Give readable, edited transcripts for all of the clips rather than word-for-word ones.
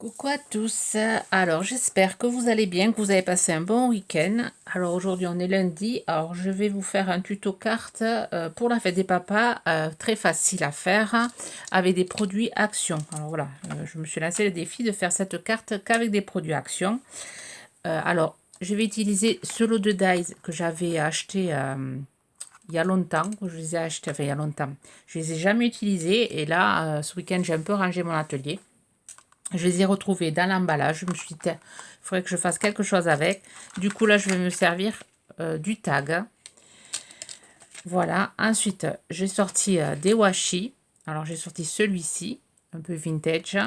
Coucou à tous, alors j'espère que vous allez bien, que vous avez passé un bon week-end. Alors aujourd'hui on est lundi, alors je vais vous faire un tuto carte pour la fête des papas, très facile à faire, avec des produits Action. Alors voilà, je me suis lancé le défi de faire cette carte qu'avec des produits Action. Alors je vais utiliser ce lot de dies que j'avais acheté il y a longtemps, je les ai achetés, enfin il y a longtemps, je les ai jamais utilisés et là ce week-end j'ai un peu rangé mon atelier. Je les ai retrouvés dans l'emballage. Je me suis dit, il faudrait que je fasse quelque chose avec. Du coup, là, je vais me servir du tag. Voilà. Ensuite, j'ai sorti des washi. Alors, j'ai sorti celui-ci, un peu vintage.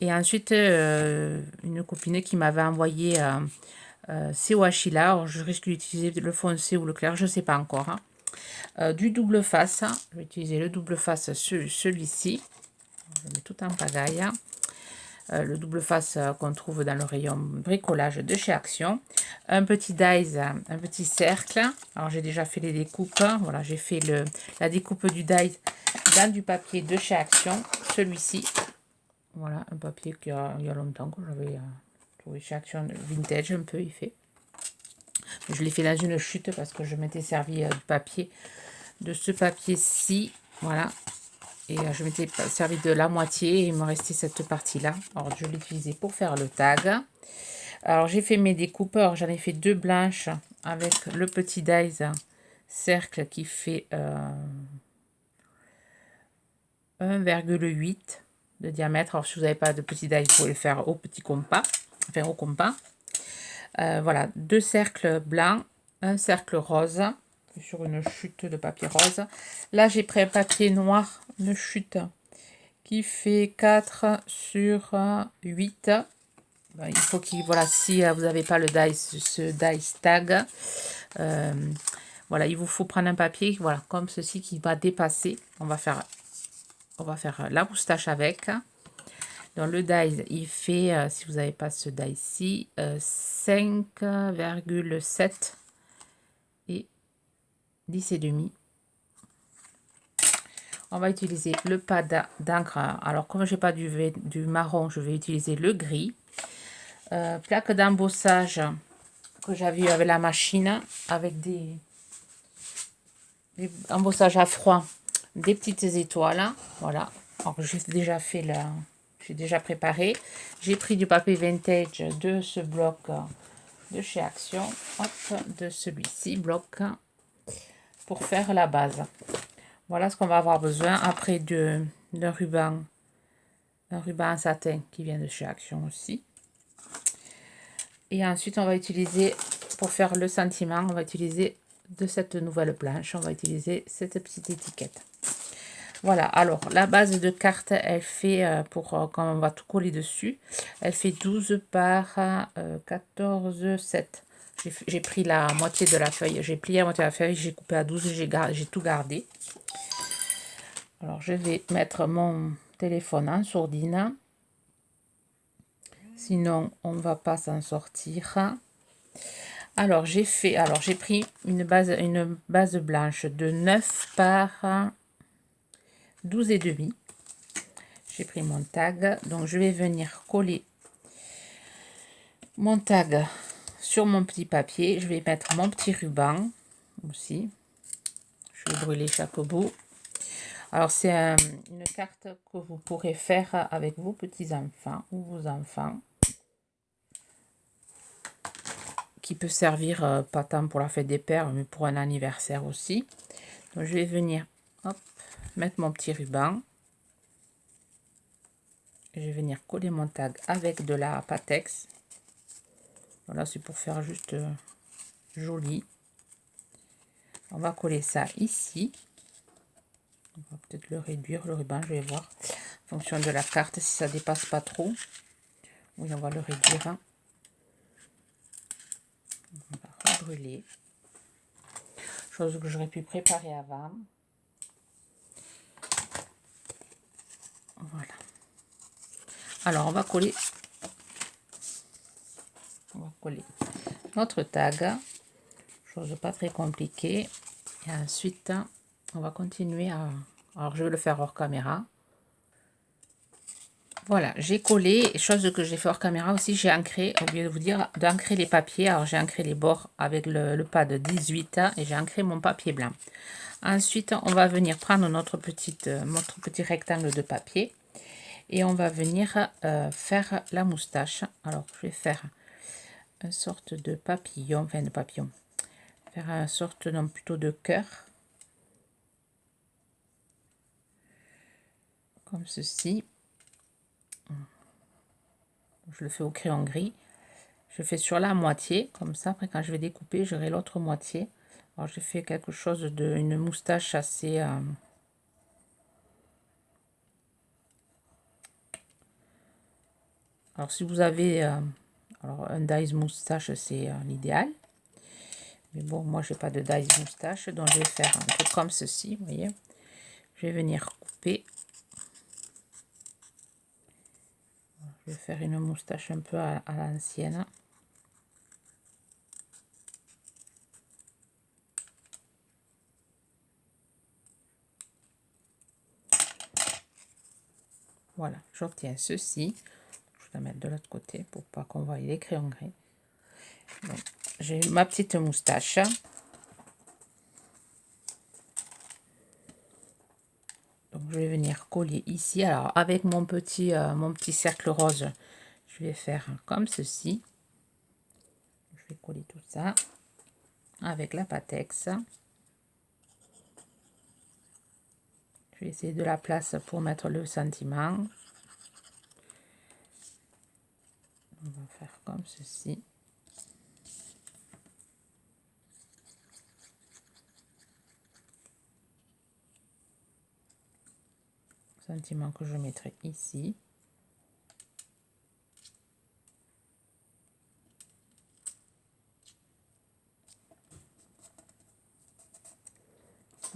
Et ensuite, une copine qui m'avait envoyé ces washi-là. Alors, je risque d'utiliser le foncé ou le clair, je ne sais pas encore. Du double face. Je vais utiliser le double face, celui-ci. Je mets tout en pagaille. Le double face qu'on trouve dans le rayon bricolage de chez Action. Un petit dies, un petit cercle. Alors j'ai déjà fait les découpes. Voilà, j'ai fait la découpe du dies dans du papier de chez Action. Celui-ci. Voilà, un papier qu'il y a longtemps que j'avais trouvé chez Action, vintage un peu il fait. Je l'ai fait dans une chute parce que je m'étais servi du papier, de ce papier-ci. Voilà. Et je m'étais servi de la moitié et il me restait cette partie-là. Alors, je l'ai utilisé pour faire le tag. Alors, j'ai fait mes découpes. J'en ai fait deux blanches avec le petit dies cercle qui fait 1,8 de diamètre. Alors, si vous n'avez pas de petit dies, vous pouvez le faire au petit compas. Enfin, au compas. Voilà, deux cercles blancs, un cercle rose sur une chute de papier rose. Là, j'ai pris un papier noir, une chute qui fait 4 sur 8. Ben, il faut qu'il, voilà, si vous n'avez pas le dice, ce dice tag, voilà, il vous faut prendre un papier, voilà, comme ceci qui va dépasser. On va faire la moustache avec. Donc le dice, il fait, si vous n'avez pas ce dice-ci, 5,7 et 10 et demi. On va utiliser le pad d'encre. Alors, comme je n'ai pas du marron, je vais utiliser le gris. Plaque d'embossage que j'avais eu avec la machine, avec des embossages à froid, des petites étoiles. Voilà. Alors, j'ai déjà fait là. J'ai déjà préparé. J'ai pris du papier vintage de ce bloc de chez Action. Hop, de celui-ci, bloc, pour faire la base. Voilà ce qu'on va avoir besoin. Après d'un ruban en satin qui vient de chez Action aussi. Et ensuite, on va utiliser, pour faire le sentiment, on va utiliser de cette nouvelle planche, on va utiliser cette petite étiquette. Voilà, alors la base de carte, elle fait, quand on va tout coller dessus, elle fait 12 par 14, 7. J'ai pris la moitié de la feuille, j'ai plié la moitié de la feuille, j'ai coupé à 12, j'ai tout gardé. Alors, je vais mettre mon téléphone en sourdine. Sinon, on ne va pas s'en sortir. Alors, j'ai pris une base blanche de 9 par 12 et demi. J'ai pris mon tag. Donc, je vais venir coller mon tag sur mon petit papier. Je vais mettre mon petit ruban aussi. Je vais brûler chaque bout. Alors, c'est une carte que vous pourrez faire avec vos petits-enfants ou vos enfants, qui peut servir pas tant pour la fête des pères, mais pour un anniversaire aussi. Donc, je vais venir mettre mon petit ruban. Je vais venir coller mon tag avec de la Patex. Voilà, c'est pour faire juste joli. On va coller ça ici. On va peut-être le réduire, le ruban, je vais voir. En fonction de la carte, si ça dépasse pas trop. Oui, on va le réduire. On va rebrûler. Chose que j'aurais pu préparer avant. Voilà. Alors, on va coller notre tag. Chose pas très compliquée. Et ensuite, on va continuer à... Alors, je vais le faire hors caméra. Voilà, j'ai collé, chose que j'ai fait hors caméra aussi, j'ai ancré, au lieu de vous dire d'ancrer les papiers, alors j'ai ancré les bords avec le pad 18 et j'ai ancré mon papier blanc. Ensuite, on va venir prendre notre petit rectangle de papier et on va venir faire la moustache. Alors, je vais faire une sorte de papillon, enfin de papillon, faire une sorte, non, plutôt de cœur, comme ceci. Je le fais au crayon gris. Je fais sur la moitié, comme ça. Après, quand je vais découper, j'aurai l'autre moitié. Alors, j'ai fait quelque chose une moustache assez... Alors, si vous avez alors, un dies moustache, c'est l'idéal. Mais bon, moi, j'ai pas de dies moustache, donc je vais faire un peu comme ceci, vous voyez. Je vais venir couper. Je vais faire une moustache un peu à l'ancienne. Voilà, j'obtiens ceci. Je vais la mettre de l'autre côté pour pas qu'on voie les crayons gris. J'ai ma petite moustache. Donc je vais venir coller ici. Alors avec mon petit cercle rose, je vais faire comme ceci. Je vais coller tout ça avec la Pattex. Je vais essayer de la place pour mettre le sentiment. On va faire comme ceci. Sentiment que je mettrai ici.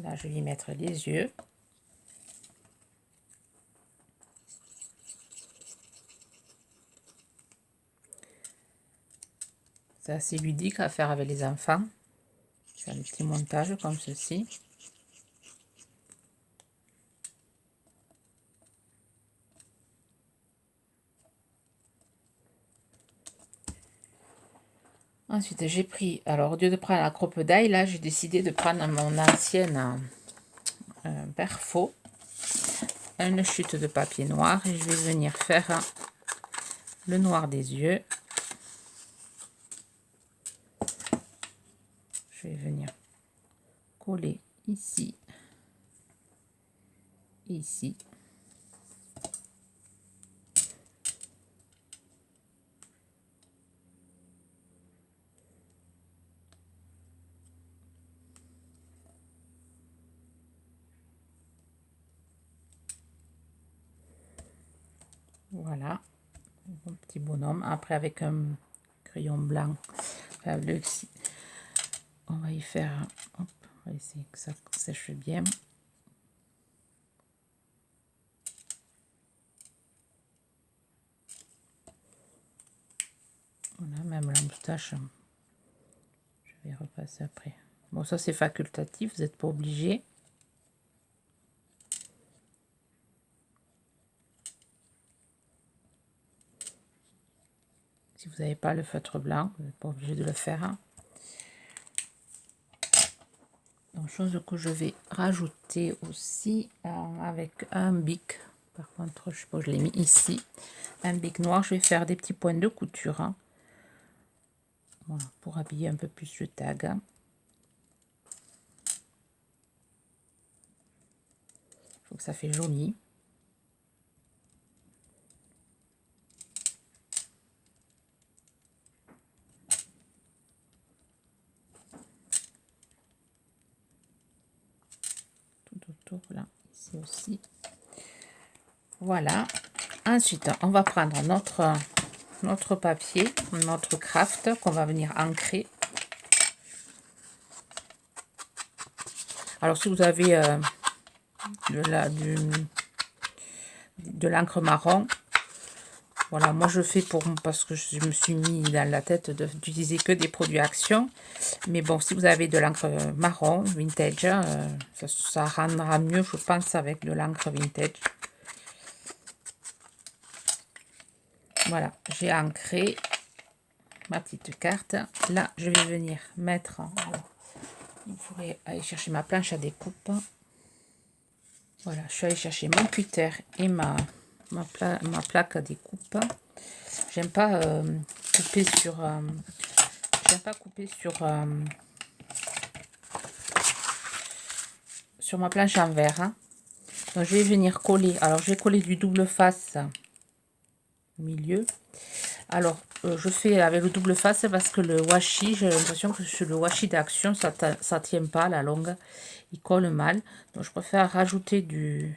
Là, je vais y mettre les yeux. C'est assez ludique à faire avec les enfants. Faire des petits montages comme ceci. Ensuite, j'ai pris, alors au lieu de prendre la crocodile, là, j'ai décidé de prendre mon ancienne perfo, une chute de papier noir, et je vais venir faire le noir des yeux. Je vais venir coller ici, ici. Voilà, mon petit bonhomme. Après, avec un crayon blanc, on va y faire, hop, on va essayer que ça sèche bien. Voilà, même la moustache, je vais repasser après. Bon, ça c'est facultatif, vous n'êtes pas obligé. Si vous n'avez pas le feutre blanc, vous n'êtes pas obligé de le faire. Donc, chose que je vais rajouter aussi avec un bic. Par contre, je sais pas, je l'ai mis ici. Un bic noir, je vais faire des petits points de couture. Voilà, pour habiller un peu plus le tag. Je trouve que ça fait joli. Tout autour, là, ici aussi. Voilà. Ensuite, on va prendre notre papier, notre craft qu'on va venir ancrer. Alors, si vous avez de l'encre marron, voilà, moi je fais parce que je me suis mis dans la tête d'utiliser que des produits Action. Mais bon, si vous avez de l'encre marron, vintage, ça rendra mieux, je pense, avec de l'encre vintage. Voilà, j'ai ancré ma petite carte. Là, je vais venir mettre... Alors, il pourrait aller chercher ma planche à découpe. Voilà, je suis allée chercher mon cutter et ma plaque à découpe. J'aime pas couper sur... j'aime pas couper sur ma planche en verre. Hein. Donc, je vais venir coller. Alors, je vais coller du double face au milieu. Alors, je fais avec le double face parce que le washi, j'ai l'impression que sur le washi d'Action, ça tient pas la longue. Il colle mal. Donc, je préfère rajouter du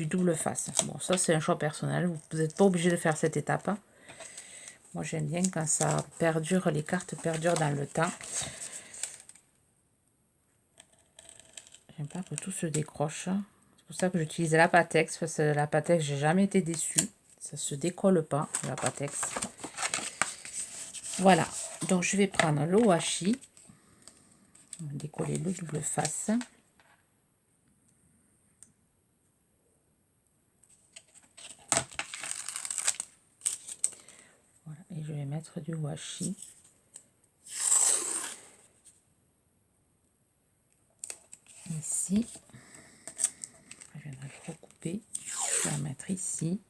double face. Bon, ça, c'est un choix personnel. Vous n'êtes pas obligé de faire cette étape. Moi, j'aime bien quand ça perdure, les cartes perdurent dans le temps. J'aime pas que tout se décroche. C'est pour ça que j'utilise la Patex, parce que la Patex, j'ai jamais été déçue. Ça se décolle pas, la Patex. Voilà. Donc, je vais prendre le washi. Décoller le double face. Voilà. Et je vais mettre du washi. Ici. Je viendrai le recouper. Je vais la mettre ici.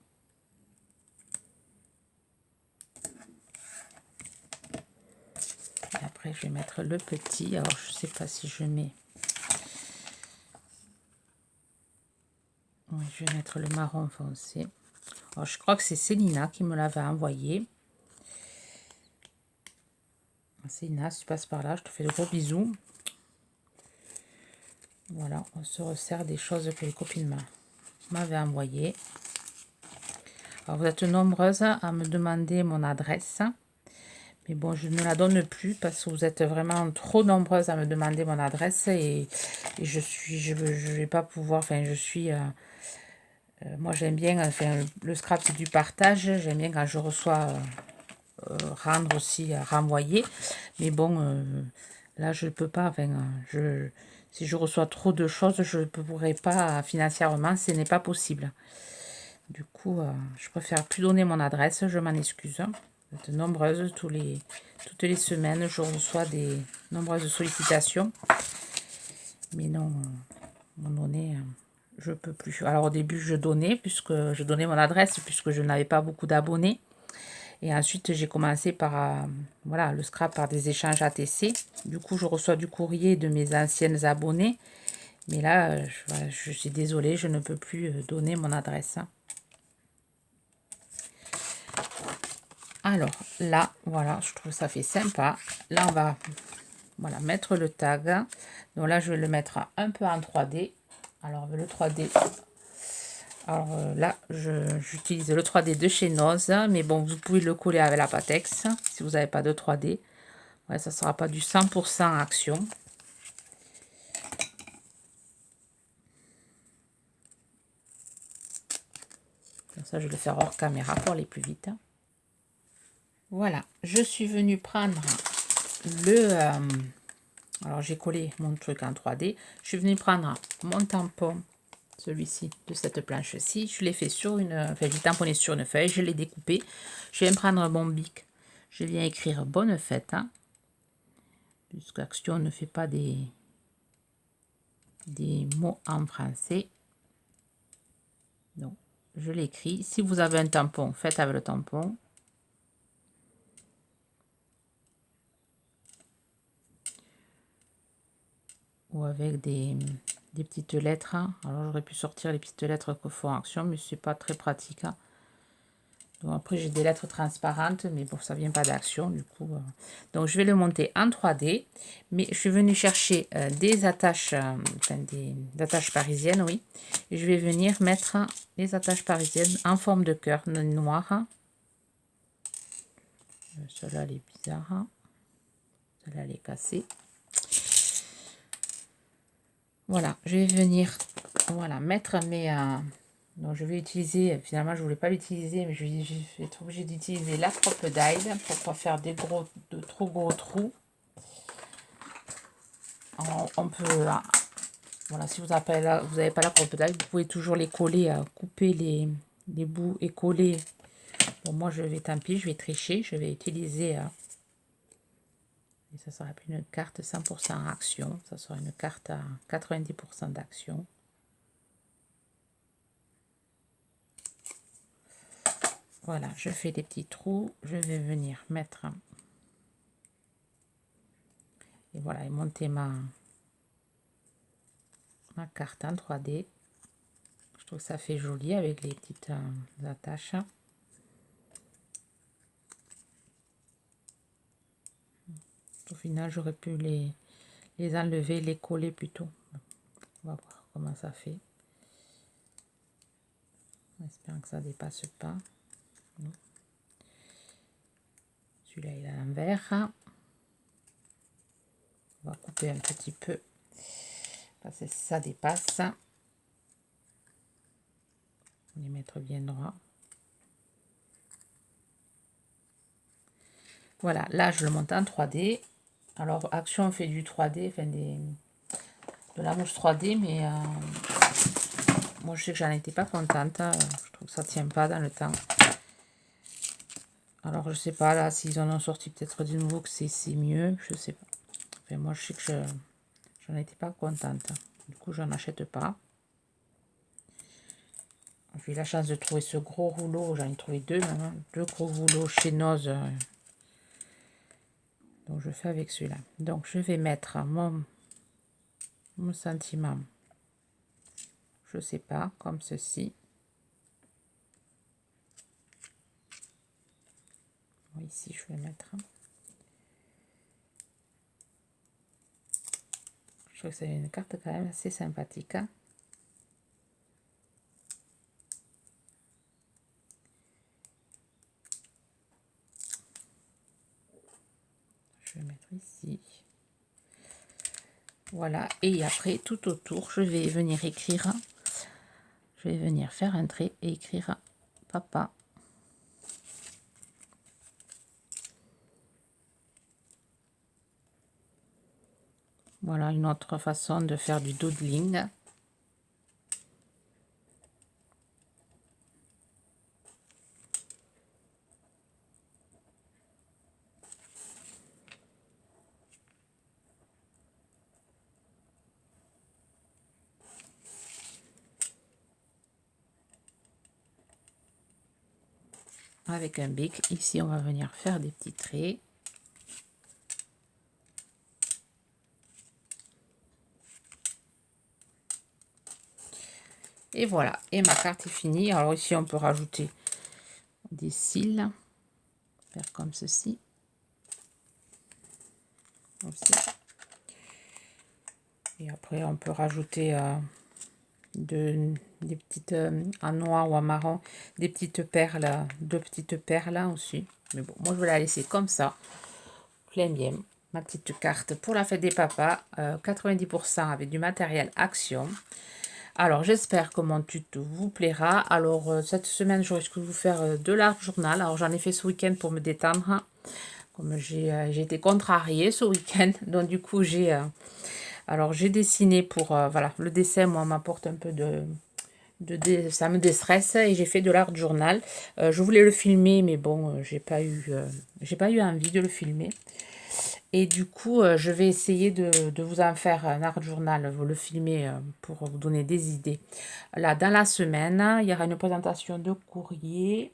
Et après, je vais mettre le petit. Alors, je sais pas si je mets... Oui, je vais mettre le marron foncé. Alors, je crois que c'est Célina qui me l'avait envoyé. Célina, si tu passes par là, je te fais de gros bisous. Voilà, on se resserre des choses que les copines m'avaient envoyées. Alors, vous êtes nombreuses à me demander mon adresse. Mais bon, je ne la donne plus parce que vous êtes vraiment trop nombreuses à me demander mon adresse. Et je vais pas pouvoir... Enfin, je suis... moi, j'aime bien... Enfin, le scrap, c'est du partage. J'aime bien quand je reçois... rendre aussi, renvoyer. Mais bon, là, je ne peux pas... Enfin, si je reçois trop de choses, je ne pourrai pas financièrement, ce n'est pas possible. Du coup, je préfère plus donner mon adresse, je m'en excuse. Vous êtes nombreuses, toutes les semaines, je reçois des nombreuses sollicitations. Mais non, à un moment donné, je peux plus. Alors au début, je donnais mon adresse, puisque je n'avais pas beaucoup d'abonnés. Et ensuite, j'ai commencé par voilà, le scrap par des échanges ATC. Du coup, je reçois du courrier de mes anciennes abonnées. Mais là, je suis désolée, je ne peux plus donner mon adresse. Alors là, voilà, je trouve ça fait sympa. Là, on va voilà, mettre le tag. Donc là, je vais le mettre un peu en 3D. Alors, le 3D... Alors là, j'utilise le 3D de chez Noz, mais bon, vous pouvez le coller avec la Patex si vous n'avez pas de 3D. Ouais, ça ne sera pas du 100% action. Comme ça, je vais le faire hors caméra pour aller plus vite. Voilà, je suis venue prendre le... alors, j'ai collé mon truc en 3D. Je suis venue prendre mon tampon, celui-ci, de cette planche-ci. Je l'ai fait sur une... Enfin, j'ai tamponné sur une feuille, je l'ai découpé. Je viens prendre mon bic. Je viens écrire bonne fête. Hein, puisque Action ne fait pas des mots en français. Donc, je l'écris. Si vous avez un tampon, faites avec le tampon. Ou avec des petites lettres. Alors, j'aurais pu sortir les petites lettres que font Action, mais c'est pas très pratique. Hein. Donc, après, j'ai des lettres transparentes, mais bon, ça vient pas d'Action, du coup. Donc, je vais le monter en 3D. Mais je suis venue chercher des attaches, enfin, des attaches parisiennes, oui. Et je vais venir mettre les attaches parisiennes en forme de cœur noir. Celle-là, elle est bizarre. Celle-là, elle est cassée. Voilà, je vais venir voilà, mettre mes... donc, je vais utiliser... Finalement, je ne voulais pas l'utiliser, mais je vais être obligée d'utiliser la Crocodile pour ne pas faire de trop gros trous. Alors, on peut... voilà, si vous n'avez pas la Crocodile, vous pouvez toujours les coller, couper les bouts est collé, bon, moi je vais, tant pis, je vais tricher, je vais utiliser, et ça sera plus une carte 100% action, ça sera une carte à 90% d'action. Voilà, je fais des petits trous, je vais venir mettre, et voilà, et monter ma carte en 3D. Je trouve que ça fait joli avec les petites attaches. Au final, j'aurais pu les enlever, les coller plutôt. On va voir comment ça fait. En espérant que ça dépasse pas. Celui-là, il est à l'envers. On va couper un petit peu parce que ça dépasse. On les mettre bien droit. Voilà, là je le monte en 3D. Alors Action fait du 3D, enfin de la mouche 3D, mais moi je sais que j'en étais pas contente. Je trouve que ça tient pas dans le temps. Alors je sais pas là s'ils en ont sorti peut-être de nouveau que c'est mieux, je sais pas. Enfin, moi je sais que j'en étais pas contente. Du coup j'en achète pas. J'ai eu la chance de trouver ce gros rouleau, j'en ai trouvé deux maintenant, deux gros rouleaux chez Noz. Donc je fais avec celui-là. Donc je vais mettre mon sentiment, je sais pas, comme ceci. Bon, ici je vais mettre. Je trouve que c'est une carte quand même assez sympathique. Hein. Je vais mettre ici. Voilà, et après tout autour, je vais venir écrire. Je vais venir faire un trait et écrire papa. Voilà une autre façon de faire du doodling. Avec un bic, ici on va venir faire des petits traits. Et voilà, et ma carte est finie. Alors ici on peut rajouter des cils, faire comme ceci. Aussi. Et après on peut rajouter des petites en noir ou en marron, des petites perles, deux petites perles aussi. Mais bon, moi je vais la laisser comme ça. Je l'aime bien. Ma petite carte pour la fête des papas, 90% avec du matériel Action. Alors j'espère que mon tuto vous plaira. Alors cette semaine je risque de vous faire de l'art journal. Alors j'en ai fait ce week-end pour me détendre. Comme j'ai été contrariée ce week-end. Donc du coup j'ai dessiné pour voilà, le dessin moi m'apporte un peu ça me déstresse et j'ai fait de l'art journal. Je voulais le filmer mais bon j'ai pas eu envie de le filmer. Et du coup, je vais essayer de vous en faire un art journal, vous le filmer pour vous donner des idées. Là, dans la semaine, il y aura une présentation de courrier.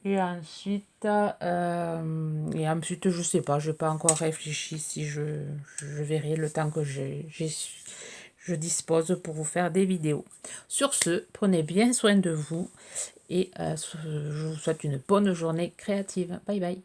Et ensuite, je sais pas, je n'ai pas encore réfléchi si je verrai le temps que je dispose pour vous faire des vidéos. Sur ce, prenez bien soin de vous et je vous souhaite une bonne journée créative. Bye bye.